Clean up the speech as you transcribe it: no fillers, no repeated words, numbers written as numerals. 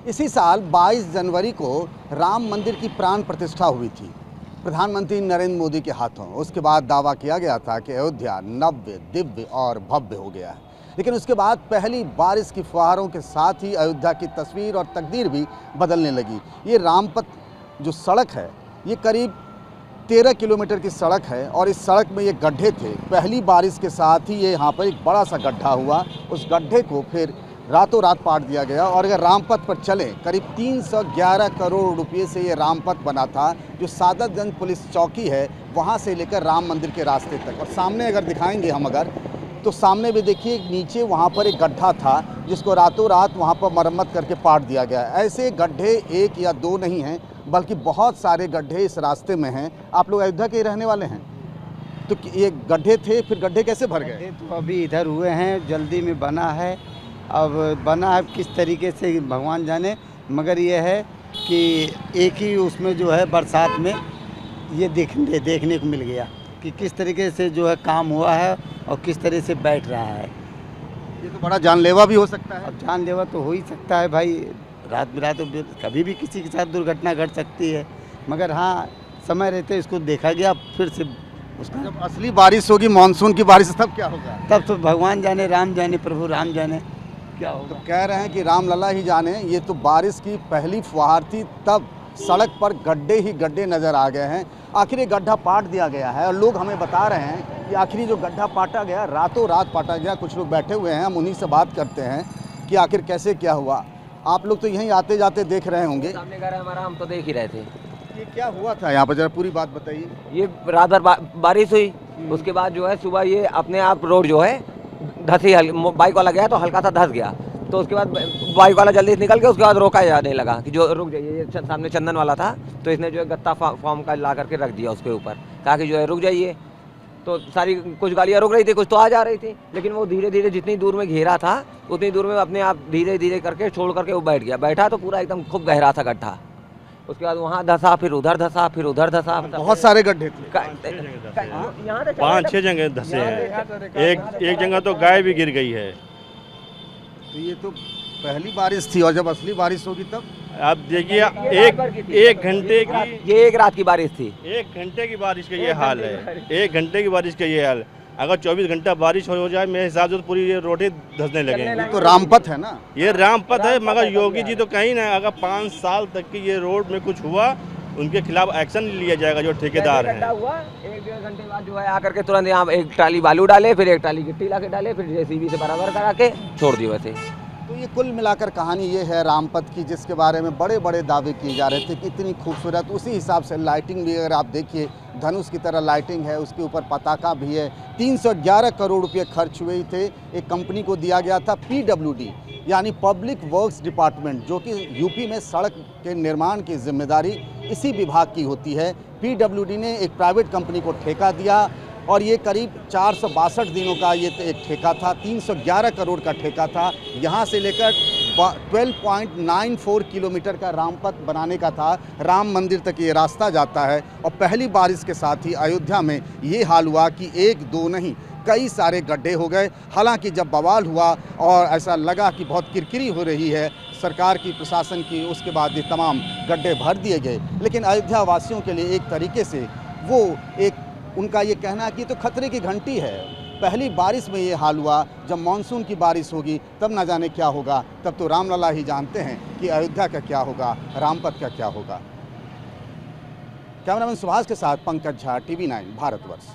इसी साल 22 जनवरी को राम मंदिर की प्राण प्रतिष्ठा हुई थी प्रधानमंत्री नरेंद्र मोदी के हाथों। उसके बाद दावा किया गया था कि अयोध्या नव्य, दिव्य और भव्य हो गया है। लेकिन उसके बाद पहली बारिश की फुहारों के साथ ही अयोध्या की तस्वीर और तकदीर भी बदलने लगी। ये रामपथ जो सड़क है, ये करीब 13 किलोमीटर की सड़क है और इस सड़क में ये गड्ढे थे। पहली बारिश के साथ ही ये यहाँ पर एक बड़ा सा गड्ढा हुआ। उस गड्ढे को फिर रातों रात पाट दिया गया और अगर रामपथ पर चले, करीब 311 करोड़ रुपए से ये रामपथ बना था, जो सादतगंज पुलिस चौकी है वहाँ से लेकर राम मंदिर के रास्ते तक। और सामने अगर दिखाएंगे हम तो सामने भी देखिए नीचे वहाँ पर एक गड्ढा था जिसको रातों रात वहाँ पर मरम्मत करके पाट दिया गया। ऐसे गड्ढे एक या दो नहीं हैं, बल्कि बहुत सारे गड्ढे इस रास्ते में हैं। आप लोग अयोध्या के रहने वाले हैं, तो ये गड्ढे थे, फिर गड्ढे कैसे भर गए? तो अभी इधर हुए हैं, जल्दी में बना है। अब बना है किस तरीके से भगवान जाने, मगर ये है कि एक ही उसमें जो है बरसात में ये देखने को मिल गया कि किस तरीके से जो है काम हुआ है और किस तरह से बैठ रहा है। ये तो बड़ा जानलेवा भी हो सकता है। अब जानलेवा तो हो ही सकता है भाई, रात बिरात कभी भी किसी के साथ दुर्घटना घट सकती है, मगर हाँ समय रहते इसको देखा गया। फिर से उसका जब असली बारिश होगी, मानसून की बारिश, तब क्या होगा? तब तो भगवान जाने, राम जाने, प्रभु राम जाने क्या होगा। तो कह रहे हैं कि राम लला ही जाने। ये तो बारिश की पहली फुहार थी, तब सड़क पर गड्ढे ही गड्ढे नज़र आ गए हैं। आखिर ये गड्ढा पाट दिया गया है और लोग हमें बता रहे हैं कि आखिर जो गड्ढा पाटा गया, रातों रात पाटा गया। कुछ लोग बैठे हुए हैं, हम उन्हीं से बात करते हैं कि आखिर कैसे क्या हुआ। आप लोग तो यहीं आते जाते देख रहे होंगे। सामने घर है हमारा, हम तो देख ही रहे थे। ये क्या हुआ था यहाँ पर, जरा पूरी बात बताइए। ये रात भर बारिश हुई, उसके बाद जो है सुबह ये अपने आप रोड जो है धसी, बाइक वाला गया तो हल्का सा धस गया। तो उसके बाद बाइक वाला जल्दी से निकल गया। उसके बाद रोका जाने लगा कि जो रुक जाइए। ये सामने चंदन वाला था, तो इसने जो है गत्ता फॉर्म का ला करके रख दिया उसके ऊपर, कहा कि जो है रुक जाइए। तो सारी कुछ गाड़ियाँ रुक रही थी, कुछ तो आ जा रही थी, लेकिन वो धीरे धीरे जितनी दूर में घेरा था उतनी दूर में अपने आप धीरे धीरे करके छोड़ करके वो बैठ गया। बैठा तो पूरा एकदम खूब गहरा था गड्ढा। उसके बाद वहाँ धसा, फिर उधर धसा, फिर उधर धसा। बहुत सारे गड्ढे थे। यहाँ 5-6 जगह धसे हैं। एक जगह तो गाय भी गिर गई है। तो ये तो पहली बारिश थी और जब असली बारिश होगी तब आप देखिए, एक घंटे की, ये एक रात की बारिश थी। 1 घंटे की बारिश का ये हाल है। 1 घंटे की बारिश का ये हाल। अगर 24 घंटा बारिश हो जाए, मेरे हिसाब से तो पूरी ये रोडें धंसने लगेंगी। तो रामपथ है ना, ये रामपथ है, मगर योगी जी तो कहीं ना, अगर 5 साल तक की ये रोड में कुछ हुआ, उनके खिलाफ एक्शन लिया जाएगा जो ठेकेदार है। 1-1.5 घंटे बाद जो है आकर के तुरंत यहाँ एक ट्राली बालू डाले, फिर एक ट्राली गिट्टी ला के डाले, फिर जेसीबी से बराबर करा के छोड़ दिए वैसे। तो ये कुल मिलाकर कहानी ये है रामपथ की, जिसके बारे में बड़े बड़े दावे किए जा रहे थे कि इतनी खूबसूरत। उसी हिसाब से लाइटिंग भी अगर आप देखिए, धनुष की तरह लाइटिंग है, उसके ऊपर पताका भी है। 311 करोड़ रुपये खर्च हुए थे। एक कंपनी को दिया गया था PWD, यानी पब्लिक वर्क्स डिपार्टमेंट, जो कि यूपी में सड़क के निर्माण की जिम्मेदारी इसी विभाग की होती है। PWD ने एक प्राइवेट कंपनी को ठेका दिया और ये करीब 462 दिनों का ये एक ठेका था। 311 करोड़ का ठेका था। यहाँ से लेकर 12.94 किलोमीटर का रामपथ बनाने का था। राम मंदिर तक ये रास्ता जाता है और पहली बारिश के साथ ही अयोध्या में ये हाल हुआ कि 1-2 नहीं, कई सारे गड्ढे हो गए। हालांकि जब बवाल हुआ और ऐसा लगा कि बहुत किरकिरी हो रही है सरकार की, प्रशासन की, उसके बाद ये तमाम गड्ढे भर दिए गए। लेकिन अयोध्या वासियों के लिए एक तरीके से वो एक उनका ये कहना है कि तो खतरे की घंटी है। पहली बारिश में ये हाल हुआ, जब मानसून की बारिश होगी तब ना जाने क्या होगा। तब तो रामलला ही जानते हैं कि अयोध्या का क्या होगा, रामपथ का क्या होगा। कैमरामैन सुभाष के साथ पंकज झा, TV9 भारतवर्ष।